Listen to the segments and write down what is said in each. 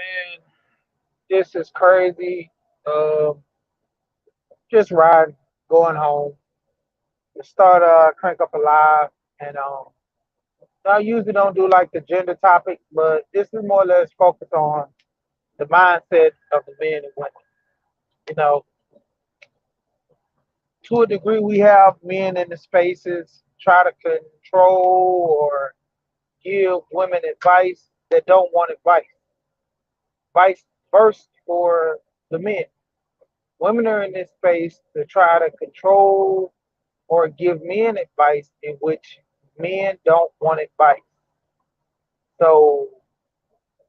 Man, this is crazy. Um, just riding, going home. Start crank up a live, and I usually don't do like the gender topic, but this is more or less focused on the mindset of the men and women. You know, to a degree, we have men in the spaces try to control or give women advice that don't want advice. Vice versa for the men. Women are in this space to try to control or give men advice in which men don't want advice. So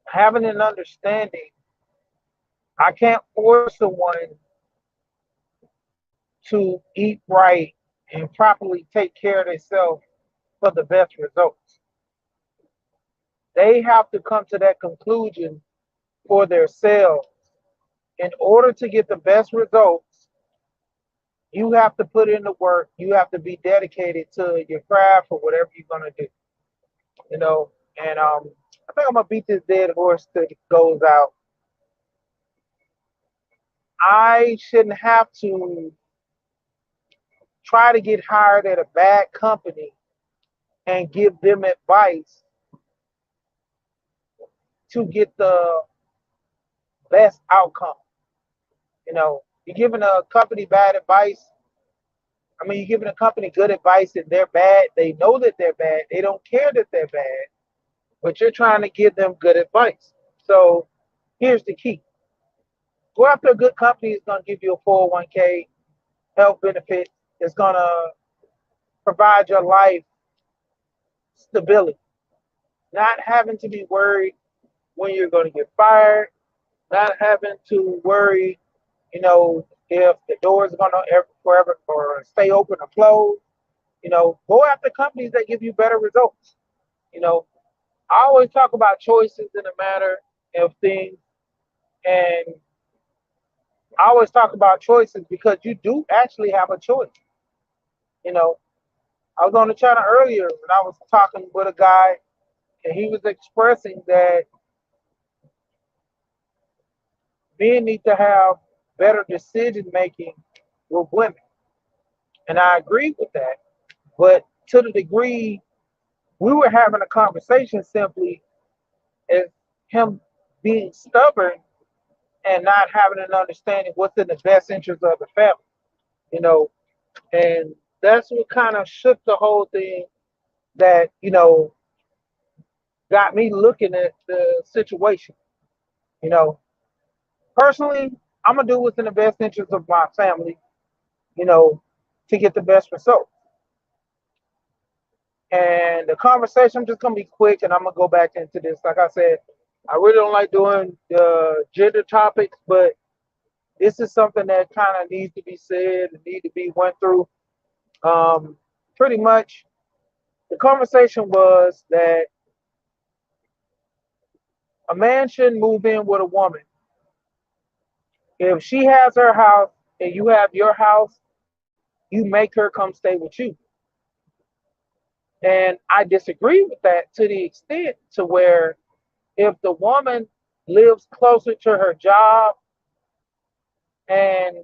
having an understanding, I can't force someone to eat right and properly take care of themselves for the best results. They have to come to that conclusion for themselves. In order to get the best results, you have to put in the work. You have to be dedicated to your craft or whatever you're gonna do. You know, and I think I'm gonna beat this dead horse till it goes out. I shouldn't have to try to get hired at a bad company and give them advice to get the best outcome. You're giving a company bad advice. I mean, you're giving a company good advice and they're bad. They know that they're bad. They don't care that they're bad, but you're trying to give them good advice. So here's the key: go after a good company that's going to give you a 401k, health benefits, that's going to provide your life stability, not having to be worried when you're going to get fired, not having to worry, if the doors are going to forever or stay open or close. Go after companies that give you better results. You know, I always talk about choices in a matter of things, and I always talk about choices because you do actually have a choice. You know, I was on the channel earlier when I was talking with a guy, and he was expressing that men need to have better decision making with women, and I agree with that. But to the degree we were having a conversation simply as him being stubborn and not having an understanding what's in the best interest of the family, you know, and that's what kind of shook the whole thing that, got me looking at the situation. You know, personally, I'm gonna do what's in the best interest of my family, you know, to get the best result. And the conversation, I'm just gonna be quick, and I'm gonna go back into this. Like I said, I really don't like doing the gender topics, but this is something that kind of needs to be said and need to be went through. Um, Pretty much, the conversation was that a man shouldn't move in with a woman if she has her house and you have your house. You make her come stay with you, and I disagree with that to the extent to where if the woman lives closer to her job and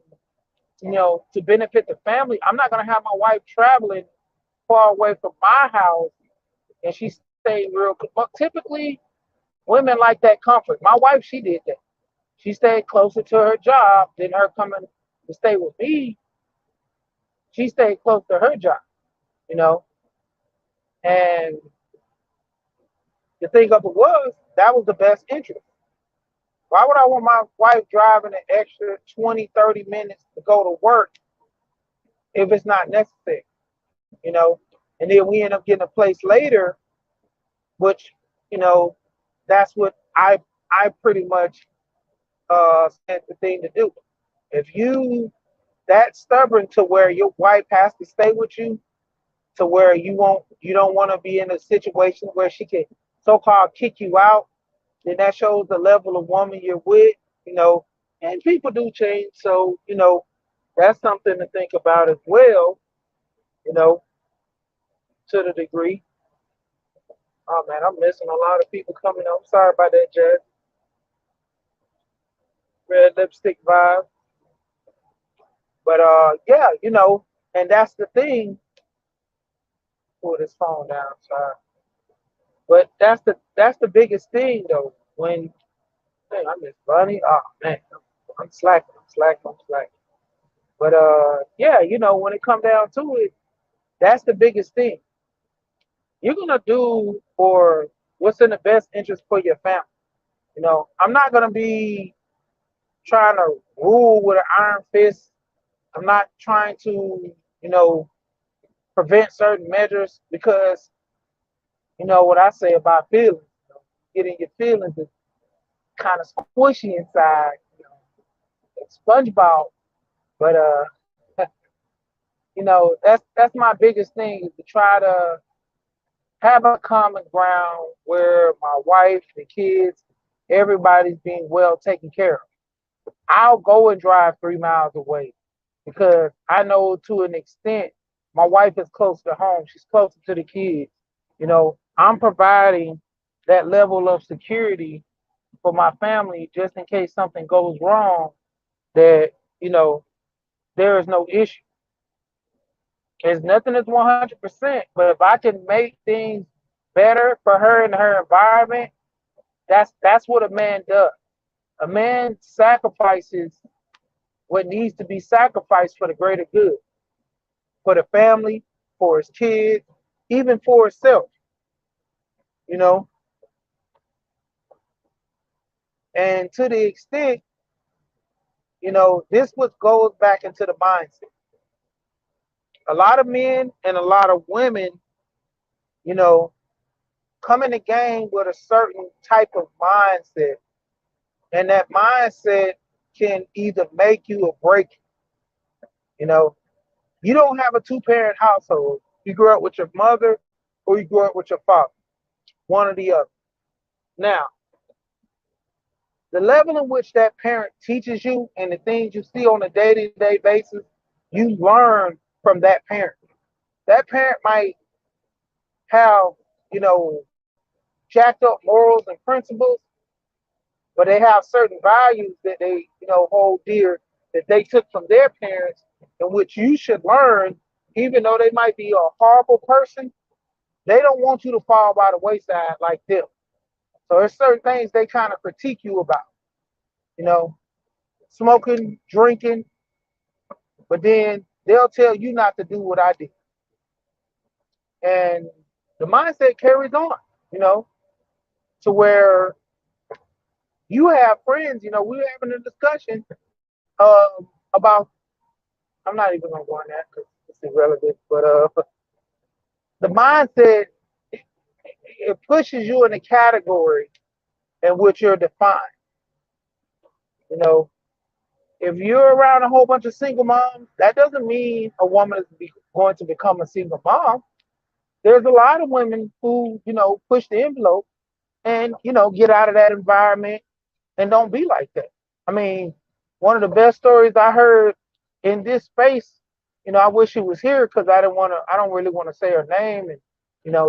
to benefit the family, I'm not going to have my wife traveling far away from my house and she stayed real. Well, typically, women like that comfort. My wife, she did that. She stayed closer to her job than her coming to stay with me. She stayed close to her job, you know. And the thing of it was, that was the best interest. Why would I want my wife driving an extra 20, 30 minutes to go to work if it's not necessary, you know? And then we end up getting a place later, which, you know, that's what I pretty much said the thing to do. If you that stubborn to where your wife has to stay with you, to where you don't want to be in a situation where she can so-called kick you out, then that shows the level of woman you're with, you know. And people do change, so that's something to think about as well, you know, to the degree. Oh man, I'm missing a lot of people coming. I'm sorry about that, Judge. red lipstick vibe. But yeah, and that's the thing. Pull this phone down, sorry. But that's the biggest thing though. When man, I miss Bunny. Oh man, I'm slacking, I'm slacking, I'm slacking. But yeah, when it come down to it, that's the biggest thing. You're gonna do for what's in the best interest for your family. I'm not gonna be trying to rule with an iron fist. I'm not trying to, you know, prevent certain measures because what I say about feelings. Getting your feelings is kind of squishy inside, like SpongeBob. But that's my biggest thing is to try to have a common ground where my wife, the kids, everybody's being well taken care of. I'll go and drive 3 miles away because I know to an extent my wife is close to home. She's closer to the kids. I'm providing that level of security for my family just in case something goes wrong that, you know, there is no issue. There's nothing that's 100%, but if I can make things better for her and her environment, that's what a man does. A man sacrifices what needs to be sacrificed for the greater good, for the family, for his kids, even for himself, you know. And to the extent, this what goes back into the mindset. A lot of men and a lot of women, you know, come in the game with a certain type of mindset, and that mindset can either make you or break you. You know, you don't have a two-parent household. You grew up with your mother or you grew up with your father, one or the other. Now, the level in which that parent teaches you and the things you see on a day-to-day basis, you learn from that parent. That parent might have, you know, jacked up morals and principles, but they have certain values that they, hold dear that they took from their parents, in which you should learn, even though they might be a horrible person, they don't want you to fall by the wayside like them. So there's certain things they kind of critique you about, you know, smoking, drinking, but then they'll tell you not to do what I did. And the mindset carries on, you know, to where you have friends, we were having a discussion about, I'm not even going to go on that because it's irrelevant, but the mindset, it pushes you in a category in which you're defined. You know, if you're around a whole bunch of single moms, that doesn't mean a woman is going to become a single mom. There's a lot of women who, push the envelope and, get out of that environment and don't be like that. I mean, one of the best stories I heard in this space, I wish she was here because I don't really want to say her name and,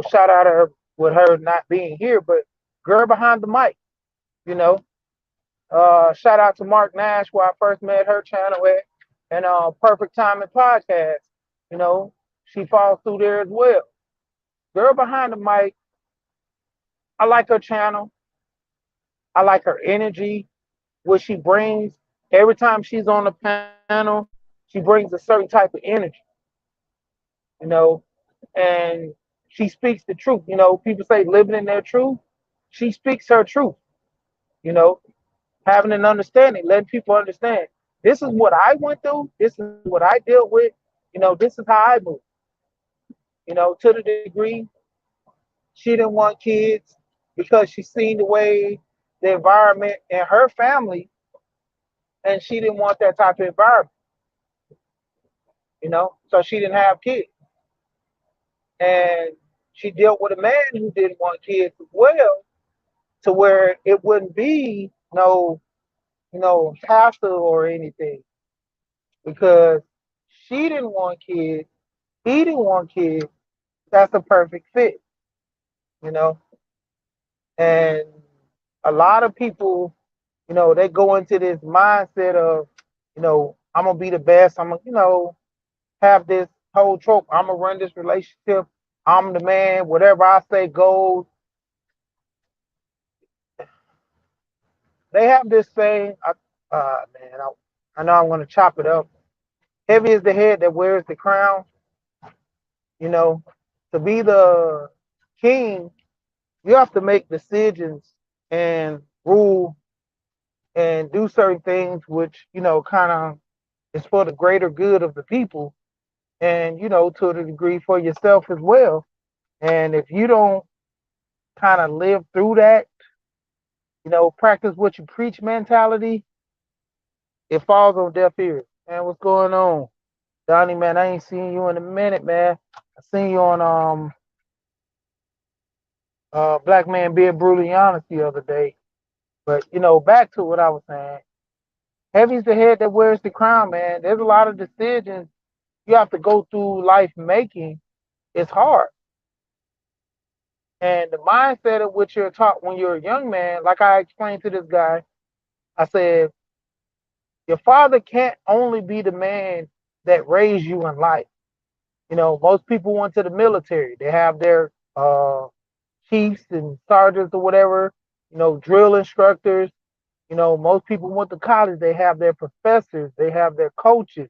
shout out to her with her not being here, but girl behind the mic, you know, shout out to Mark Nash where I first met her channel at and Perfect Timing Podcast, you know, she falls through there as well. Girl behind the mic, I like her channel. I like her energy, what she brings. Every time she's on the panel, she brings a certain type of energy, you know, and she speaks the truth. People say living in their truth. She speaks her truth, you know, having an understanding, letting people understand this is what I went through, this is what I dealt with, this is how I move, to the degree she didn't want kids because she seen the way the environment in her family and she didn't want that type of environment, so she didn't have kids. And she dealt with a man who didn't want kids as well, to where it wouldn't be no, hassle or anything because she didn't want kids, he didn't want kids. That's a perfect fit, you know. And a lot of people, They go into this mindset of, I'm gonna be the best. I'm gonna, have this whole trope. I'm gonna run this relationship. I'm the man. Whatever I say goes. They have this saying. Man, I know I'm gonna chop it up. Heavy is the head that wears the crown. You know, to be the king, you have to make decisions and rule and do certain things, which kind of is for the greater good of the people, and to a degree for yourself as well. And if you don't kind of live through that, practice what you preach mentality, it falls on deaf ears. Man, what's going on? Donnie, man, I ain't seen you in a minute, man. I seen you on Black Man Being Brutally Honest the other day. But back to what I was saying. Heavy's the head that wears the crown, man. There's a lot of decisions you have to go through life making. It's hard. And the mindset of which you're taught when you're a young man, like I explained to this guy, I said, your father can't only be the man that raised you in life. Most people went to the military. They have their chiefs and sergeants or whatever, drill instructors. Most people went to college. They have their professors. They have their coaches.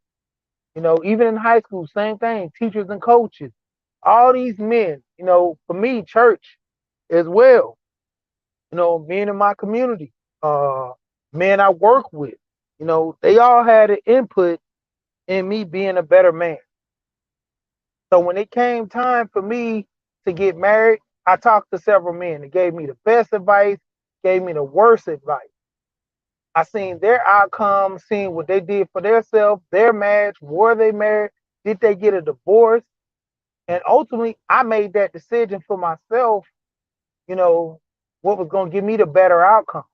Even in high school, same thing, teachers and coaches. All these men, for me, church as well, men in my community, men I work with, they all had an input in me being a better man. So when it came time for me to get married, I talked to several men. They gave me the best advice, gave me the worst advice. I seen their outcomes, seen what they did for themselves, their marriage, were they married, did they get a divorce? And ultimately, I made that decision for myself, you know, what was going to give me the better outcome,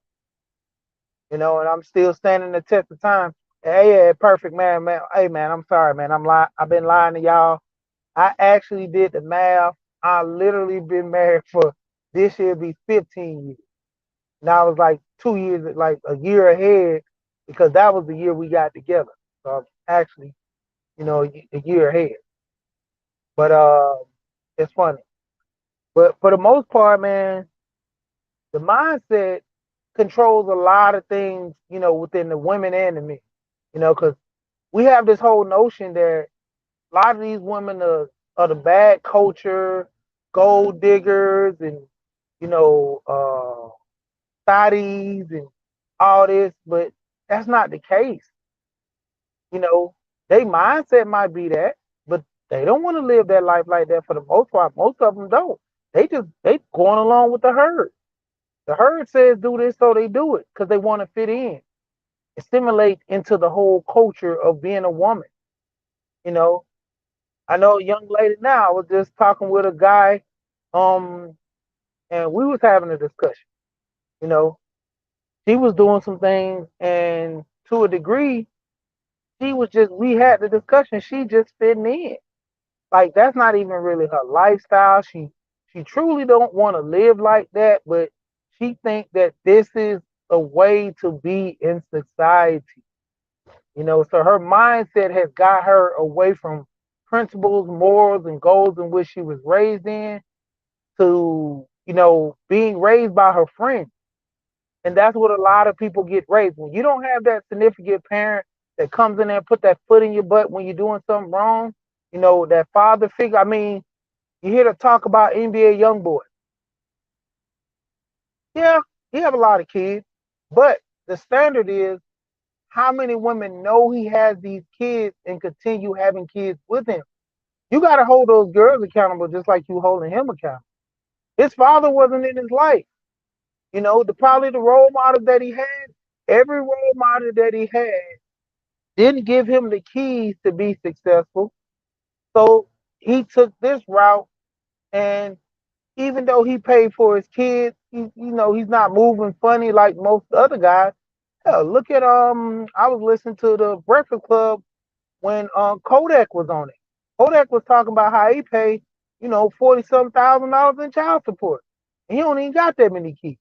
and I'm still standing the test of time. Hey, yeah, perfect, man. Hey, man, I'm sorry, man. I've been lying to y'all. I actually did the math. I literally been married for this year be 15 years. Now I was like 2 years, like a year ahead, because that was the year we got together. So I'm actually, a year ahead. But it's funny. But for the most part, man, the mindset controls a lot of things, within the women and the men. Because we have this whole notion that a lot of these women are the bad culture, gold diggers, and thotties and all this, but that's not the case. You know, Their mindset might be that, but they don't want to live their life like that for the most part. Most of them don't. They going along with the herd. The herd says do this, so they do it because they want to fit in, assimilate into the whole culture of being a woman. You know, I know a young lady now. I was just talking with a guy, um, and we was having a discussion. You know, she was doing some things, and to a degree, she was just. We had the discussion. She just fitting in. Like that's not even really her lifestyle. She truly don't want to live like that, but she think that this is a way to be in society. So her mindset has got her away from principles, morals, and goals in which she was raised in to, being raised by her friends. And that's what a lot of people get raised. When you don't have that significant parent that comes in there and put that foot in your butt when you're doing something wrong, that father figure. I mean, you hear the talk about NBA young boy. Yeah, he have a lot of kids, but the standard is how many women know he has these kids and continue having kids with him. You got to hold those girls accountable just like you holding him accountable. His father wasn't in his life. Probably the role model that he had, every role model that he had didn't give him the keys to be successful. So he took this route, and even though he paid for his kids, he's not moving funny like most other guys. Hell, look at I was listening to the Breakfast Club when Kodak was on it. Kodak was talking about how he paid, 40 some thousand dollars in child support. And he don't even got that many kids.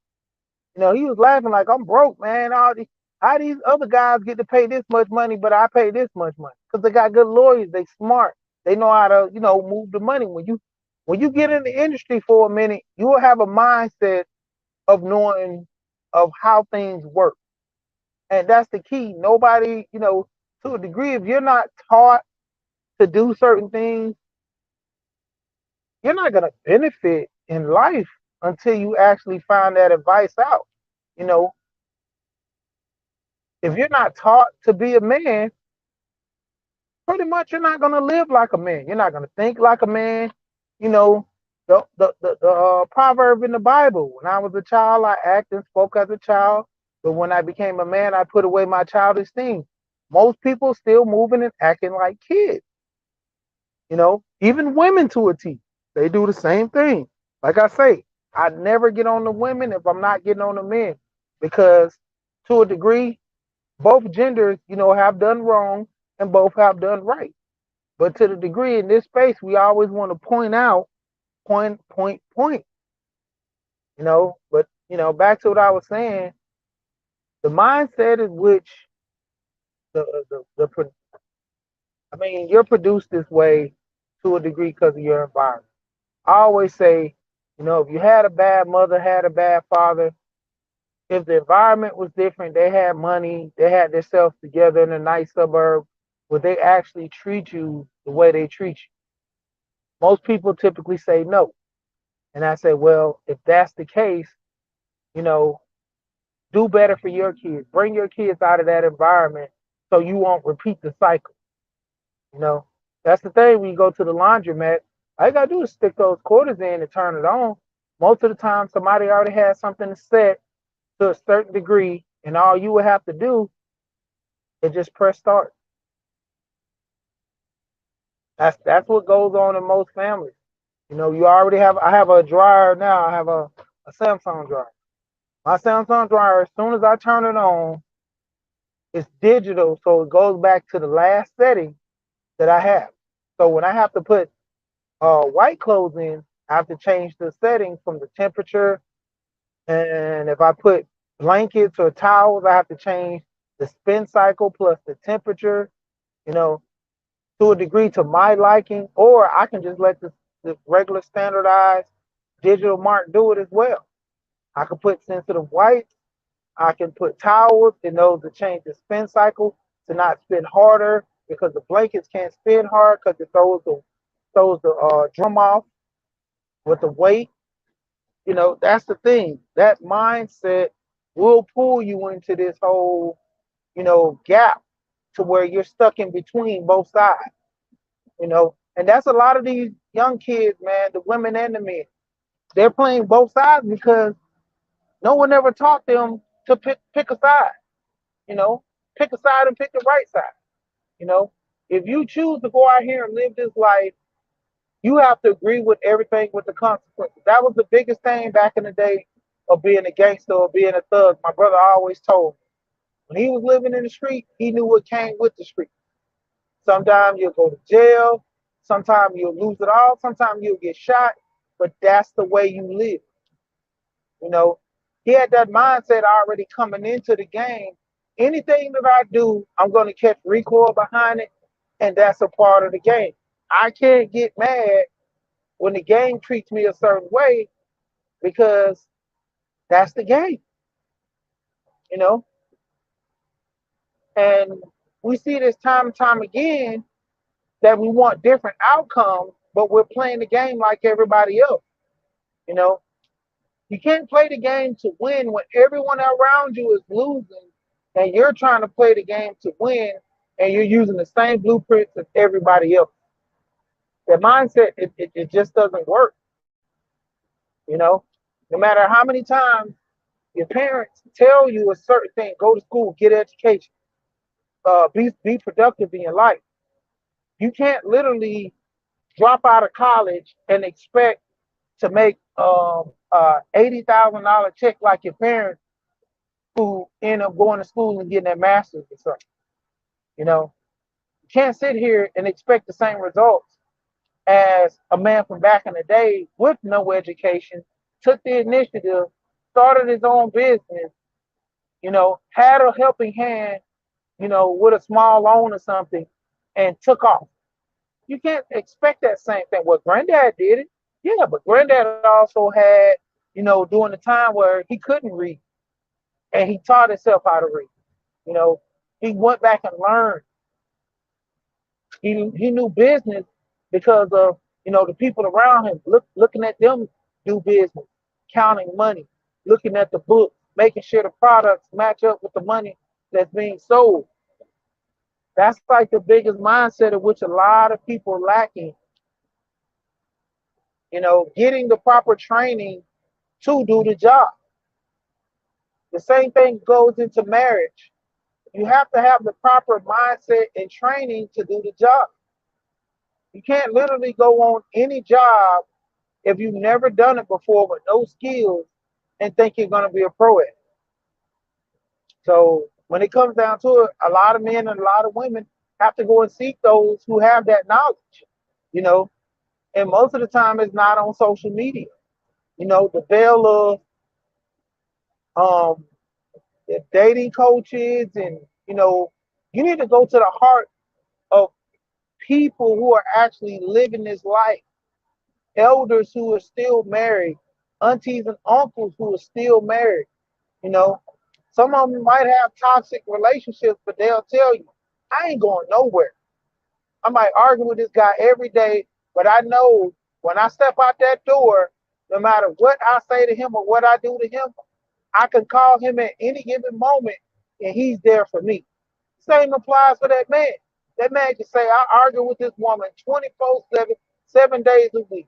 He was laughing like, I'm broke, man. How these other guys get to pay this much money, but I pay this much money? Because they got good lawyers. They smart. They know how to, move the money. When you get in the industry for a minute, you will have a mindset of knowing of how things work. And that's the key. Nobody, to a degree, if you're not taught to do certain things, you're not going to benefit in life until you actually find that advice out. You know, if you're not taught to be a man, pretty much you're not going to live like a man. You're not going to think like a man. You know, the proverb in the Bible, when I was a child, I acted and spoke as a child. But when I became a man, I put away my childish things. Most people still moving and acting like kids. Even women to a T, they do the same thing. Like I say, I never get on the women if I'm not getting on the men, because to a degree, both genders, have done wrong and both have done right. But to the degree in this space, we always want to point out, point. But back to what I was saying, the mindset is which the I mean, you're produced this way to a degree because of your environment. I always say, if you had a bad mother, had a bad father, if the environment was different, they had money, they had themselves together in a nice suburb, would they actually treat you the way they treat you? Most people typically say no. And I say, well, if that's the case, you know, do better for your kids. Bring your kids out of that environment so you won't repeat the cycle. You know, that's the thing when you go to the laundromat. All you gotta do is stick those quarters in and turn it on. Most of the time, somebody already has something set to a certain degree, and all you would have to do is just press start. That's what goes on in most families. You already have. I have a dryer now. I have a Samsung dryer. My Samsung dryer, as soon as I turn it on, it's digital, so it goes back to the last setting that I have. So when I have to put white clothes in, I have to change the setting from the temperature. And if I put blankets or towels, I have to change the spin cycle plus the temperature, you know, to a degree to my liking. Or I can just let the regular standardized digital mark do it as well. I can put sensitive whites. I can put towels in those to change the spin cycle to not spin harder because the blankets can't spin hard because it throws the drum off with the weight. That's the thing. That mindset will pull you into this whole, gap to where you're stuck in between both sides. And that's a lot of these young kids, man, the women and the men. They're playing both sides because no one ever taught them to pick a side, you know, pick a side and pick the right side. You know, if you choose to go out here and live this life, you have to agree with everything with the consequences. That was the biggest thing back in the day of being a gangster or being a thug. My brother always told me when he was living in the street, he knew what came with the street. Sometimes you'll go to jail, sometimes you'll lose it all, sometimes you'll get shot, but that's the way you live. You know, he had that mindset already coming into the game. Anything that I do, I'm going to catch recoil behind it, and that's a part of the game. I can't get mad when the game treats me a certain way because that's the game, you know. And we see this time and time again that we want different outcomes, but we're playing the game like everybody else. You know, you can't play the game to win when everyone around you is losing, and you're trying to play the game to win, and you're using the same blueprints as everybody else. That mindset, it just doesn't work. You know, no matter how many times your parents tell you a certain thing, go to school, get education, be productive in your life. You can't literally drop out of college and expect to make $80,000 check like your parents who end up going to school and getting their master's or something. You know, you can't sit here and expect the same results as a man from back in the day with no education, took the initiative, started his own business, had a helping hand, with a small loan or something, and took off. You can't expect that same thing. Well, granddad did it. Yeah, but granddad also had, during the time where he couldn't read and he taught himself how to read. You know, he went back and learned. He knew business because of, the people around him, looking at them do business, counting money, looking at the book, making sure the products match up with the money that's being sold. That's like the biggest mindset of which a lot of people are lacking. Getting the proper training to do the job. The same thing goes into marriage. You have to have the proper mindset and training to do the job. You can't literally go on any job if you've never done it before with no skills and think you're going to be a pro at it. So when it comes down to it, a lot of men and a lot of women have to go and seek those who have that knowledge, you know, and most of the time it's not on social media. The veil of the dating coaches and, you need to go to the heart of people who are actually living this life, elders who are still married, aunties and uncles who are still married. You know, some of them might have toxic relationships, but they'll tell you, I ain't going nowhere. I might argue with this guy every day, but I know when I step out that door, no matter what I say to him or what I do to him, I can call him at any given moment and he's there for me. Same applies for that man. That man can say, I argue with this woman 24/7, 7 days a week.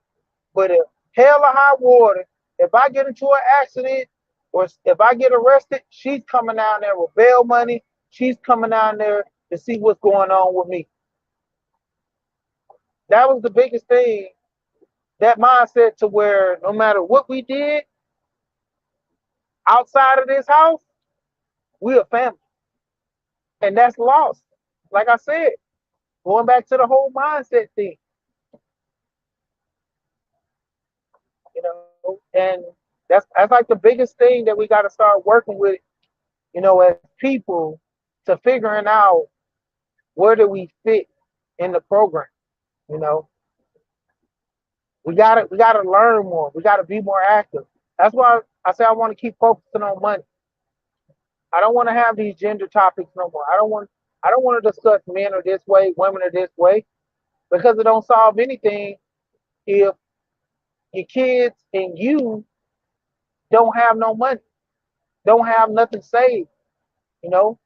But if hell or high water, if I get into an accident or if I get arrested, she's coming down there with bail money. She's coming down there to see what's going on with me. That was the biggest thing, that mindset to where no matter what we did outside of this house, we're a family. And that's lost. Like I said, going back to the whole mindset thing, and that's like the biggest thing that we got to start working with, as people, to figuring out where do we fit in the program. You know, we gotta learn more. We gotta be more active. That's why I say I want to keep focusing on money. I don't want to have these gender topics no more. I don't want to discuss men are this way, women are this way, because it don't solve anything if your kids and you don't have no money, don't have nothing saved. You know,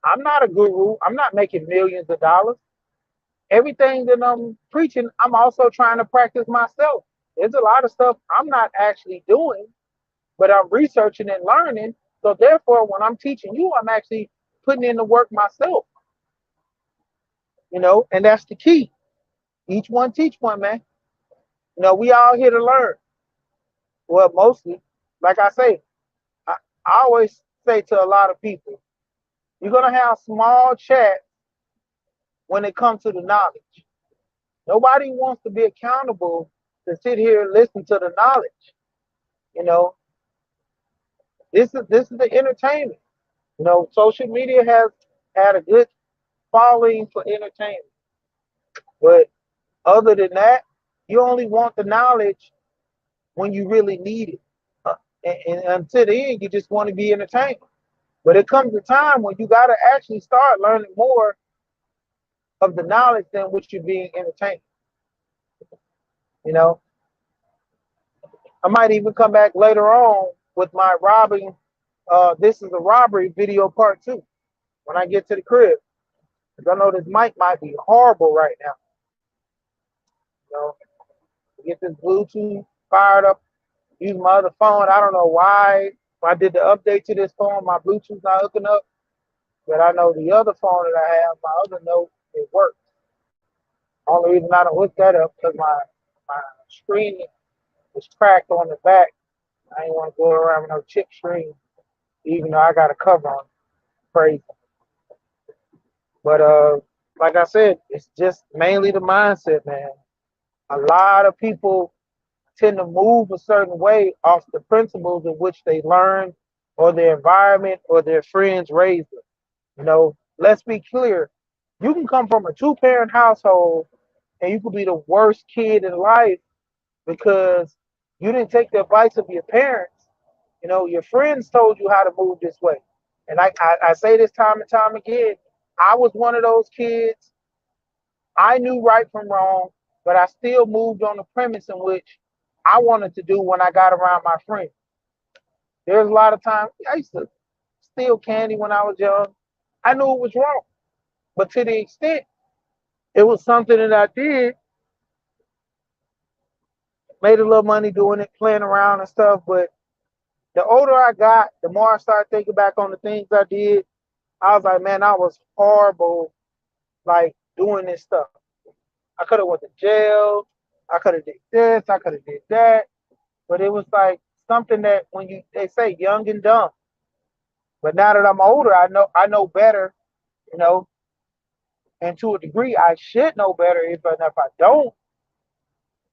I'm not a guru. I'm not making millions of dollars. Everything that I'm preaching, I'm also trying to practice myself. There's a lot of stuff I'm not actually doing, but I'm researching and learning. So therefore, when I'm teaching you, I'm actually putting in the work myself. And that's the key. Each one teach one, man. We all here to learn. Well, mostly, like I say, I always say to a lot of people, you're gonna have small chat when it comes to the knowledge. Nobody wants to be accountable to sit here and listen to the knowledge. You know, this is the entertainment. Social media has had a good following for entertainment, but other than that, you only want the knowledge when you really need it. And until then, you just want to be entertained. But it comes a time when you got to actually start learning more of the knowledge than which you're being entertained. You know, I might even come back later on with my robbing. This is a robbery video part 2 when I get to the crib. Because I know this mic might be horrible right now. Get this Bluetooth fired up, use my other phone. I don't know why. If I did the update to this phone, my Bluetooth's not hooking up. But I know the other phone that I have, my other note, it works. Only reason I don't hook that up because my screen is cracked on the back. I ain't want to go around with no chip screen, even though I got a cover on. Crazy. But like I said, it's just mainly the mindset, man. A lot of people tend to move a certain way off the principles in which they learn or their environment or their friends raised them. Let's be clear. You can come from a two-parent household and you could be the worst kid in life because you didn't take the advice of your parents. Your friends told you how to move this way. And I say this time and time again, I was one of those kids. I knew right from wrong, but I still moved on the premise in which I wanted to do when I got around my friends. There's a lot of times I used to steal candy when I was young. I knew it was wrong, but to the extent it was something that I did, made a little money doing it, playing around and stuff. But the older I got, the more I started thinking back on the things I did. I was like, man, I was horrible, like doing this stuff. I could have went to jail. I could have did this. I could have did that. But it was like something that when they say young and dumb. But now that I'm older, I know better, you know, and to a degree I should know better if I don't.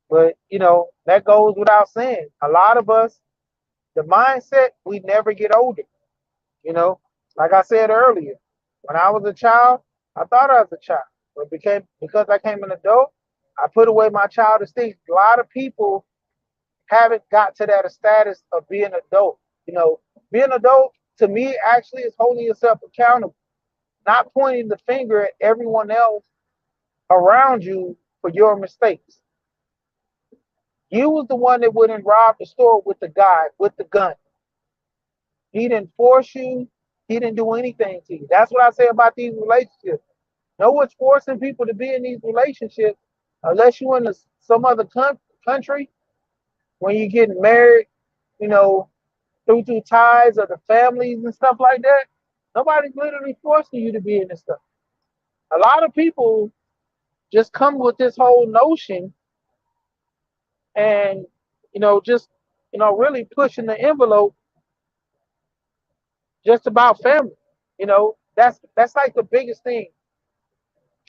But that goes without saying. A lot of us, the mindset, we never get older. You know, like I said earlier, when I was a child, I thought I was a child. But because I came an adult, I put away my childish things. A lot of people haven't got to that status of being adult. Being adult to me actually is holding yourself accountable, not pointing the finger at everyone else around you for your mistakes. You was the one that went and robbed the store with the guy with the gun. He didn't force you. He didn't do anything to you. That's what I say about these relationships. No one's forcing people to be in these relationships unless you're in some other country when you're getting married, you know, through ties of the families and stuff like that. Nobody's literally forcing you to be in this stuff. A lot of people just come with this whole notion and, just, really pushing the envelope just about family. That's like the biggest thing.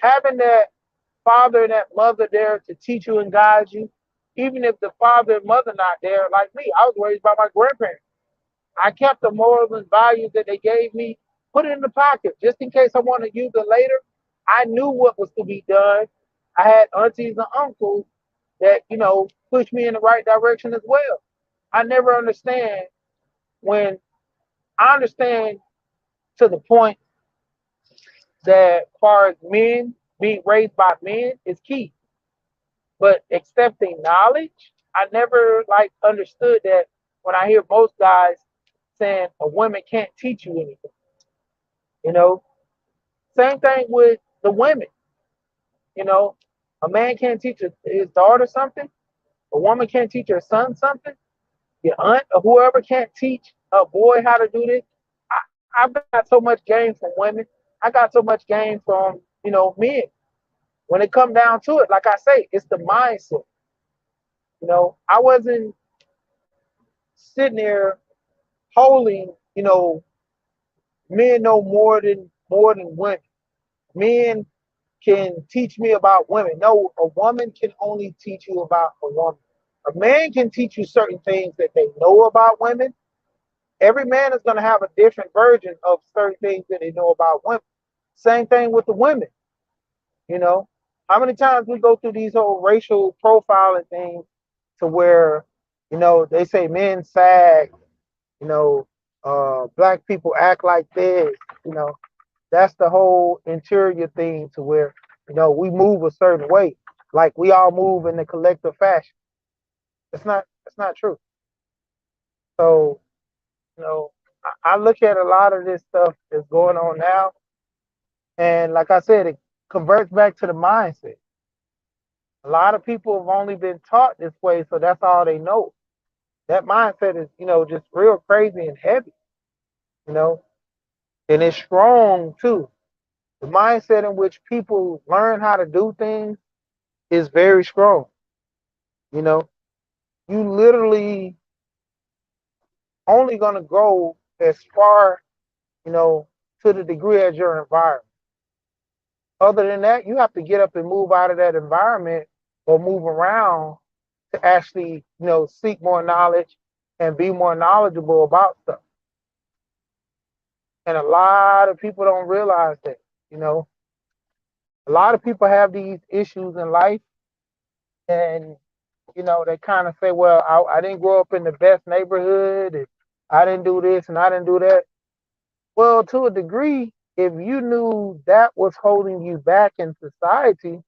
Having that father and that mother there to teach you and guide you, even if the father and mother not there, like me, I was raised by my grandparents. I kept the morals and values that they gave me, put it in the pocket, just in case I want to use it later. I knew what was to be done. I had aunties and uncles that, pushed me in the right direction as well. I never understand when I understand to the point that as far as men being raised by men is key. But accepting knowledge, I never like understood that when I hear most guys saying a woman can't teach you anything. You know, same thing with the women. You know, a man can't teach his daughter something. A woman can't teach her son something. Your aunt or whoever can't teach a boy how to do this. I've got so much game from women. I got so much game from men. When it come down to it, like I say, it's the mindset. I wasn't sitting there holding, men know more than women. Men can teach me about women. No, a woman can only teach you about a woman. A man can teach you certain things that they know about women. Every man is going to have a different version of certain things that they know about women. Same thing with the women. You know, how many times we go through these whole racial profiling things to where, they say men sag, you know, black people act like this, you know, that's the whole interior thing to where, we move a certain way. Like we all move in the collective fashion. It's not true. So, I look at a lot of this stuff that's going on now, and like I said, it converts back to the mindset. A lot of people have only been taught this way, so that's all they know. That mindset is, just real crazy and heavy, you know, and it's strong too. The mindset in which people learn how to do things is very strong. You know, you literally only gonna go as far, you know, to the degree as your environment. Other than that, you have to get up and move out of that environment or move around to actually, seek more knowledge and be more knowledgeable about stuff. And a lot of people don't realize that. You know, a lot of people have these issues in life, and they kind of say, "Well, I didn't grow up in the best neighborhood, and I didn't do this and I didn't do that." Well, to a degree, if you knew that was holding you back in society,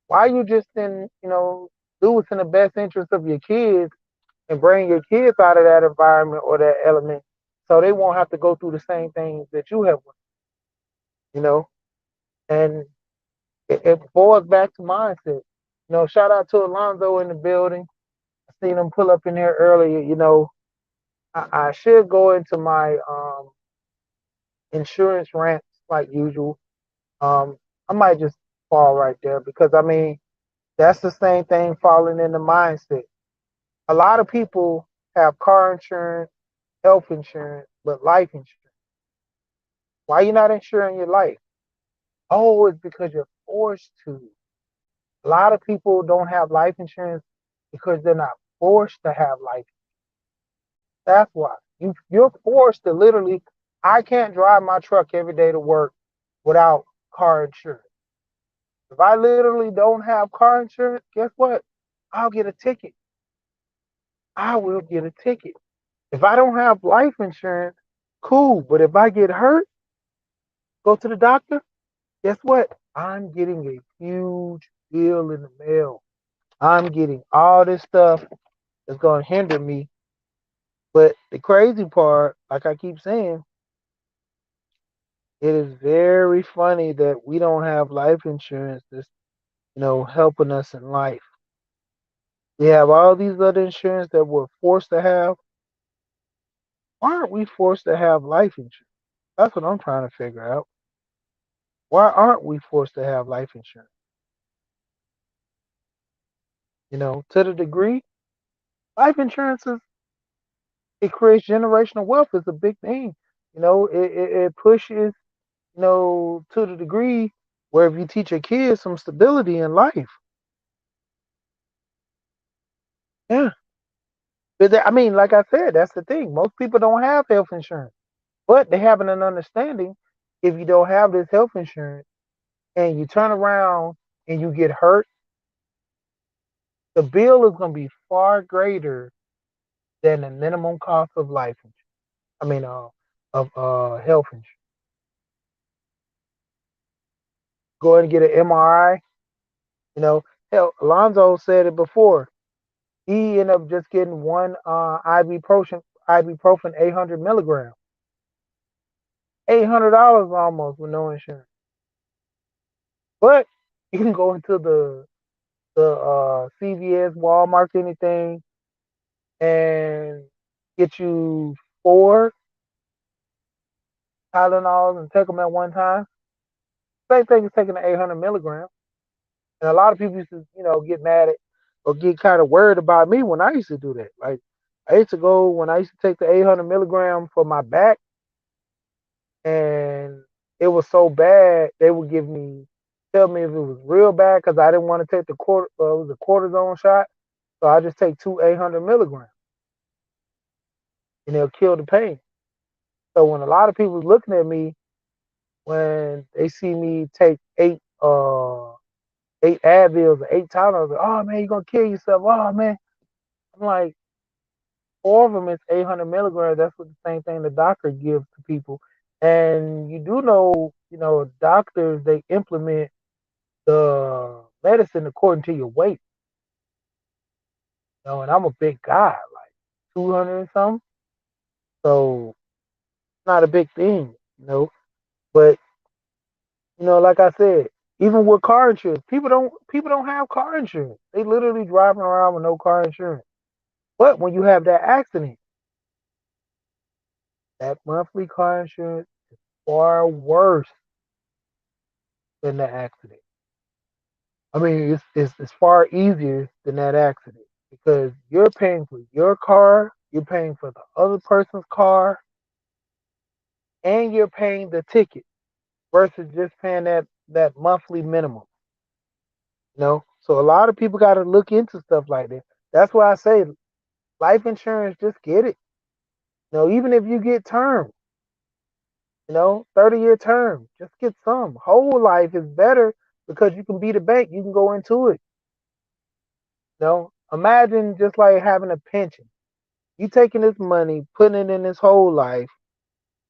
why you just didn't, do what's in the best interest of your kids and bring your kids out of that environment or that element, so they won't have to go through the same things that you have, you know? And it boils back to mindset. Shout out to Alonzo in the building. I seen him pull up in here earlier. I should go into my insurance rants like usual. I might just fall right there because I mean that's the same thing falling in the mindset. A lot of people have car insurance, health insurance, but life insurance. Why you not insuring your life? Oh, it's because you're forced to. A lot of people don't have life insurance because they're not forced to have life. That's why. You're forced to literally. I can't drive my truck every day to work without car insurance. If I literally don't have car insurance, guess what? I'll get a ticket. I will get a ticket. If I don't have life insurance, cool. But if I get hurt, go to the doctor, guess what? I'm getting a huge bill in the mail. I'm getting all this stuff that's going to hinder me. But the crazy part, like I keep saying, it is very funny that we don't have life insurance that's, helping us in life. We have all these other insurance that we're forced to have. Why aren't we forced to have life insurance? That's what I'm trying to figure out. Why aren't we forced to have life insurance? To the degree, life insurance it creates generational wealth. It's a big thing. It pushes, to the degree where if you teach your kids some stability in life, yeah. But I mean, like I said, that's the thing. Most people don't have health insurance, but they have an understanding. If you don't have this health insurance and you turn around and you get hurt, the bill is going to be far greater than the minimum cost of life insurance. I mean, of health insurance. Go ahead and get an MRI. You know, hell, Alonzo said it before. He ended up just getting one ibuprofen 800 milligrams. $800 almost with no insurance. But you can go into the CVS, Walmart, anything, and get you 4 Tylenols and take them at one time. Same thing as taking the 800 milligrams. And a lot of people used to, get mad at or get kind of worried about me when I used to do that. Like I used to go when I used to take the 800 milligram for my back, and it was so bad they would tell me if it was real bad because I didn't want to take it was a cortisone shot, so I just take two 800 milligrams, and they'll kill the pain. So when a lot of people looking at me when they see me take eight Advils or 8 Tylenols, like, oh man, you're gonna kill yourself. Oh man, I'm like, 4 of them is 800 milligrams. That's what the same thing the doctor gives to people. And you do know, doctors they implement the medicine according to your weight. And I'm a big guy, like 200 and something. So it's not a big thing. But like I said, even with car insurance, people don't have car insurance. They literally driving around with no car insurance. But when you have that accident, that monthly car insurance far worse than the accident. I mean, it's far easier than that accident because you're paying for your car, you're paying for the other person's car, and you're paying the ticket versus just paying that monthly minimum. So a lot of people got to look into stuff like that. That's why I say life insurance, just get it. Even if you get term, 30-year term, just get some. Whole life is better because you can be the bank. You can go into it. Imagine just like having a pension. You taking this money, putting it in this whole life,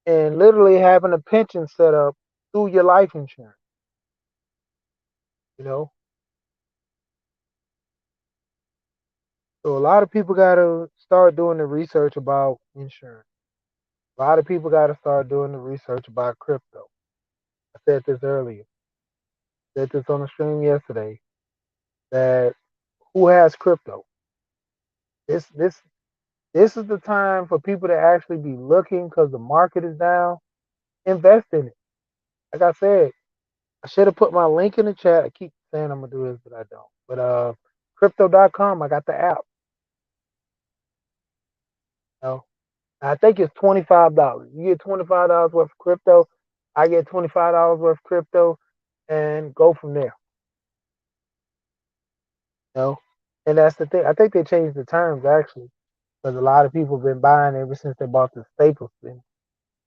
and literally having a pension set up through your life insurance. You know, so a lot of people got to start doing the research about insurance. A lot of people got to start doing the research about crypto. I said this earlier. Said this on the stream yesterday. That who has crypto? This this this is the time for people to actually be looking because the market is down. Invest in it. Like I said, I should have put my link in the chat. I keep saying I'm gonna do this, but I don't. But crypto.com, I got the app. You know, I think it's $25. You get $25 worth of crypto. I get $25 worth of crypto, and go from there. You know, and that's the thing. I think they changed the terms actually, because a lot of people have been buying ever since they bought the Staples thing.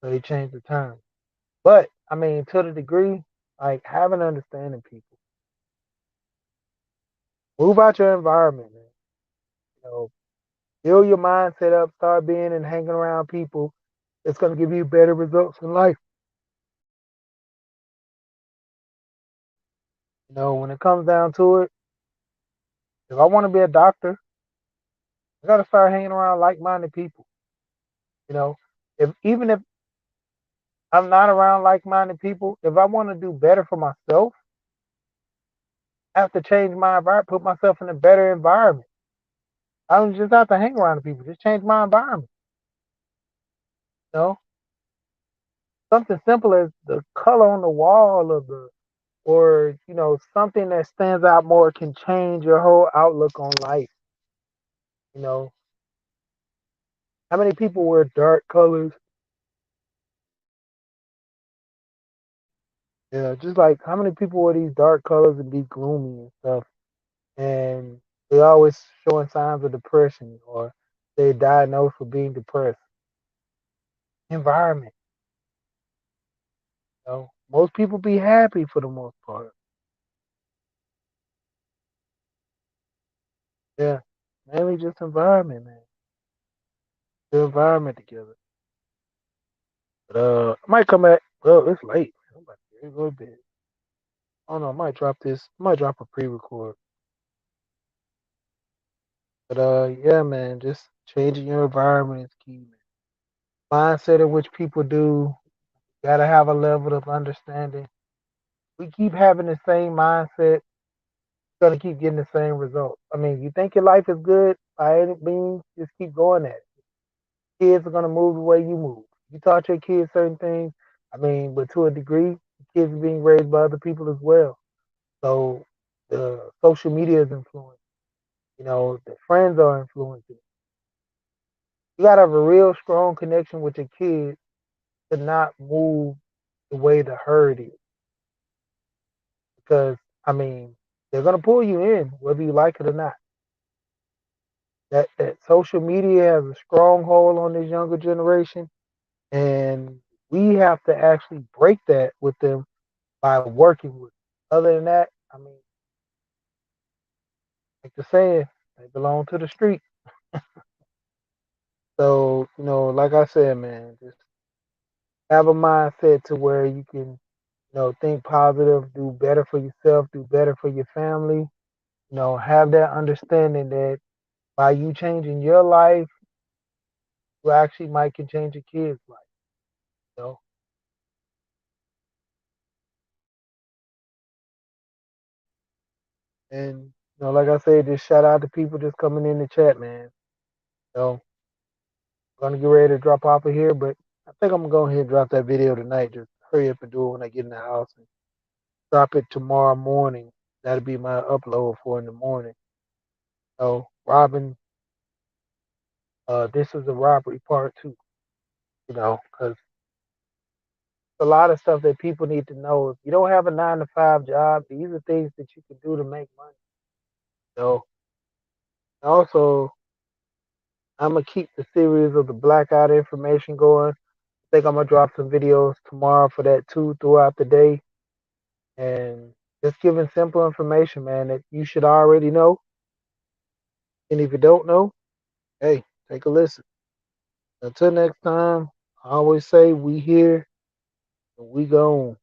So they changed the terms. But I mean, to the degree, like have an understanding, people. Move out your environment, man. You know, build your mindset up. Start being and hanging around people. It's gonna give you better results in life. When it comes down to it, if I want to be a doctor, I gotta start hanging around like-minded people. You know, if even if I'm not around like-minded people, if I want to do better for myself, I have to change my environment, put myself in a better environment. I don't just have to hang around the people, just change my environment. You know, something simple as the color on the wall of the, or something that stands out more can change your whole outlook on life. You know, how many people wear dark colors? Yeah, just like how many people wear these dark colors and be gloomy and stuff, and they always showing signs of depression or they diagnosed with being depressed. Environment, most people be happy for the most part. Yeah, mainly just environment, man. The environment together. But I might come back. Well, it's late. I'm about to go to bed. I don't know. I might drop this. I might drop a pre-record. But yeah, man. Just changing your environment is key, man. Mindset in which people do. Gotta have a level of understanding. We keep having the same mindset, gonna keep getting the same results. I mean, you think your life is good by any means, just keep going at it. Kids are gonna move the way you move. You taught your kids certain things. I mean, but to a degree, kids are being raised by other people as well. So the social media is influencing. The friends are influencing. You gotta have a real strong connection with your kids to not move the way the herd is. Because I mean, they're gonna pull you in whether you like it or not. That social media has a strong hold on this younger generation, and we have to actually break that with them by working with them. Other than that, I mean, like the saying, they belong to the street. So, like I said, man, just have a mindset to where you can, think positive, do better for yourself, do better for your family. Have that understanding that by you changing your life, you actually might can change your kids' life. You know, and like I said, just shout out to people just coming in the chat, man. I'm gonna get ready to drop off of here, but I think I'm gonna go ahead and drop that video tonight. Just hurry up and do it when I get in the house and drop it tomorrow morning. That'll be my upload for in the morning. So, Robin, this is a robbery part two. Because a lot of stuff that people need to know. If you don't have a 9 to 5 job, these are things that you can do to make money. So also, I'm gonna keep the series of the blackout information going. I think I'm gonna drop some videos tomorrow for that too throughout the day, and just giving simple information, man, that you should already know. And if you don't know, hey, take a listen. Until next time, I always say we here and we gone.